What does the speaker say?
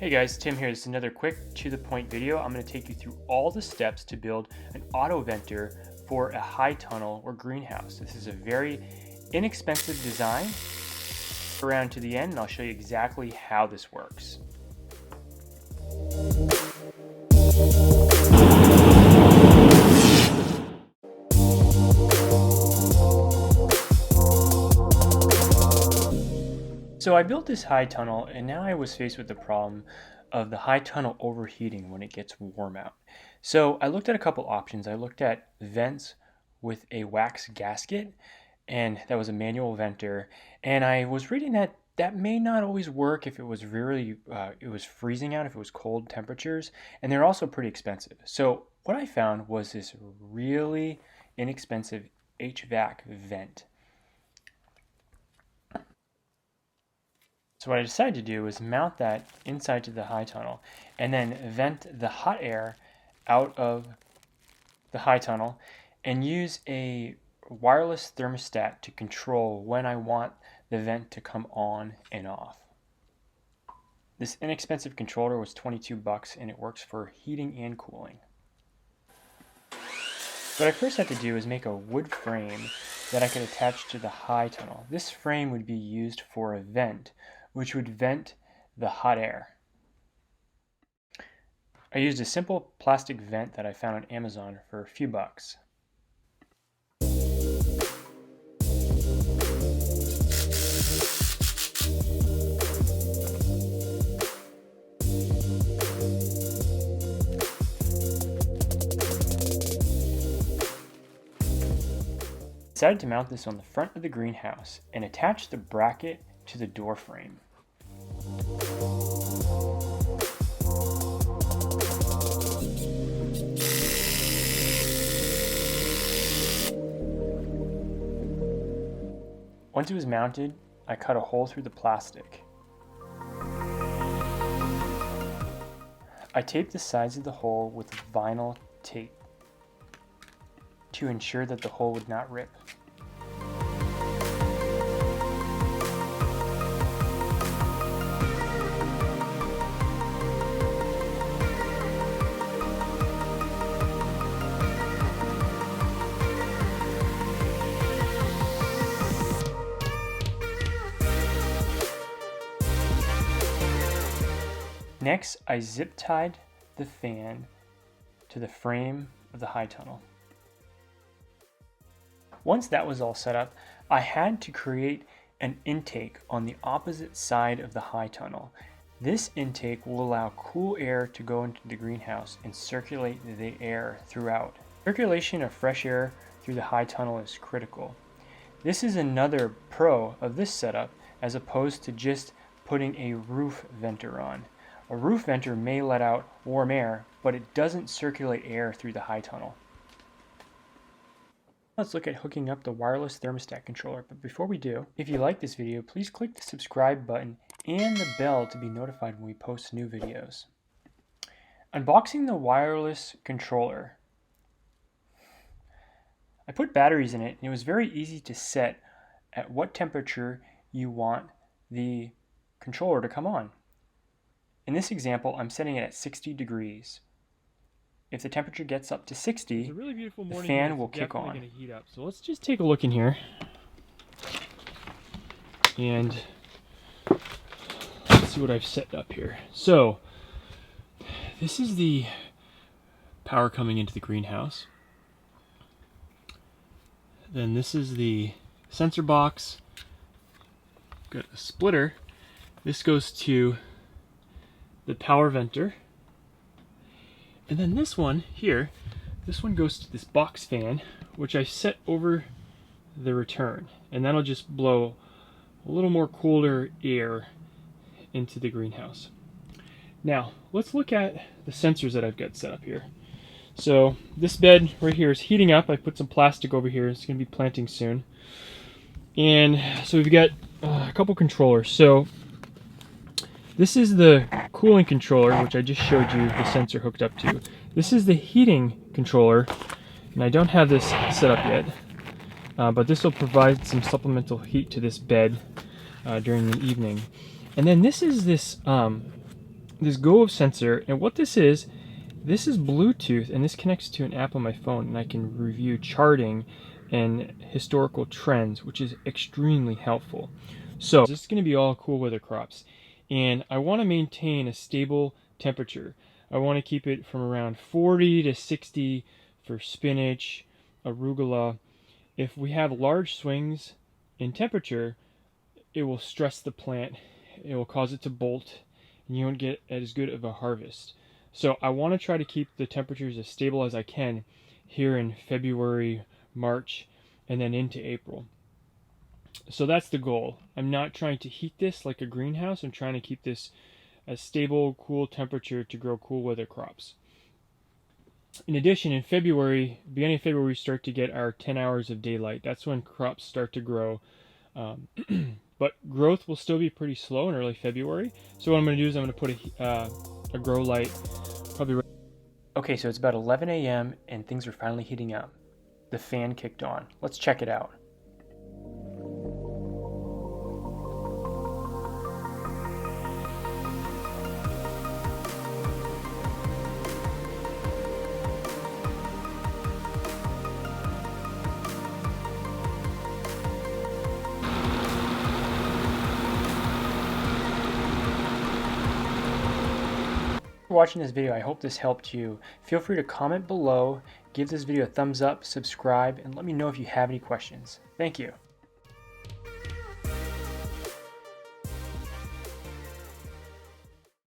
Hey guys, Tim here. This is another quick to the point video. I'm going to take you through all the steps to build an auto venter for a high tunnel or greenhouse. This is a very inexpensive design. Around to the end and I'll show you exactly how this works. So I built this high tunnel and now I was faced with the problem of the high tunnel overheating when it gets warm out. So I looked at a couple options. I looked at vents with a wax gasket, and that was a manual venter. And I was reading that that may not always work if it was really it was freezing out, if it was cold temperatures, and they're also pretty expensive. So what I found was this really inexpensive HVAC vent. So what I decided to do was mount that inside to the high tunnel and then vent the hot air out of the high tunnel and use a wireless thermostat to control when I want the vent to come on and off. This inexpensive controller was 22 bucks and it works for heating and cooling. What I first had to do is make a wood frame that I could attach to the high tunnel. This frame would be used for a vent, which would vent the hot air. I used a simple plastic vent that I found on Amazon for a few bucks. I decided to mount this on the front of the greenhouse and attach the bracket to the door frame. Once it was mounted, I cut a hole through the plastic. I taped the sides of the hole with vinyl tape to ensure that the hole would not rip. Next, I zip tied the fan to the frame of the high tunnel. Once that was all set up, I had to create an intake on the opposite side of the high tunnel. This intake will allow cool air to go into the greenhouse and circulate the air throughout. Circulation of fresh air through the high tunnel is critical. This is another pro of this setup as opposed to just putting a roof venter on. A roof venter may let out warm air, but it doesn't circulate air through the high tunnel. Let's look at hooking up the wireless thermostat controller, but before we do, if you like this video, please click the subscribe button and the bell to be notified when we post new videos. Unboxing the wireless controller. I put batteries in it and it was very easy to set at what temperature you want the controller to come on. In this example, I'm setting it at 60 degrees. If the temperature gets up to 60, a really beautiful morning, the fan will kick on. Gonna heat up. So let's just take a look in here. And let's see what I've set up here. So this is the power coming into the greenhouse. Then this is the sensor box. Got a splitter. This goes to the power venter. And then this one here, this one goes to this box fan, which I set over the return. And that'll just blow a little more cooler air into the greenhouse. Now, let's look at the sensors that I've got set up here. So this bed right here is heating up. I put some plastic over here. It's going to be planting soon. And so we've got a couple controllers. So this is the cooling controller, which I just showed you the sensor hooked up to. This is the heating controller, and I don't have this set up yet, but this will provide some supplemental heat to this bed during the evening. And then this is this this Go sensor, and what this is Bluetooth, and this connects to an app on my phone, and I can review charting and historical trends, which is extremely helpful. So this is going to be all cool weather crops, and I want to maintain a stable temperature. I want to keep it from around 40 to 60 for spinach, arugula. If we have large swings in temperature, it will stress the plant, it will cause it to bolt, and you won't get as good of a harvest. So I want to try to keep the temperatures as stable as I can here in February, March, and then into April. So that's the goal. I'm not trying to heat this like a greenhouse. I'm trying to keep this a stable, cool temperature to grow cool weather crops. In addition, in February, beginning of February, we start to get our 10 hours of daylight. That's when crops start to grow. But growth will still be pretty slow in early February. So what I'm going to do is I'm going to put a grow light probably right. Okay, so it's about 11 a.m. and things are finally heating up. The fan kicked on. Let's check it out. For watching this video. I hope this helped you. Feel free to comment below, give this video a thumbs up, subscribe, and let me know if you have any questions. Thank you.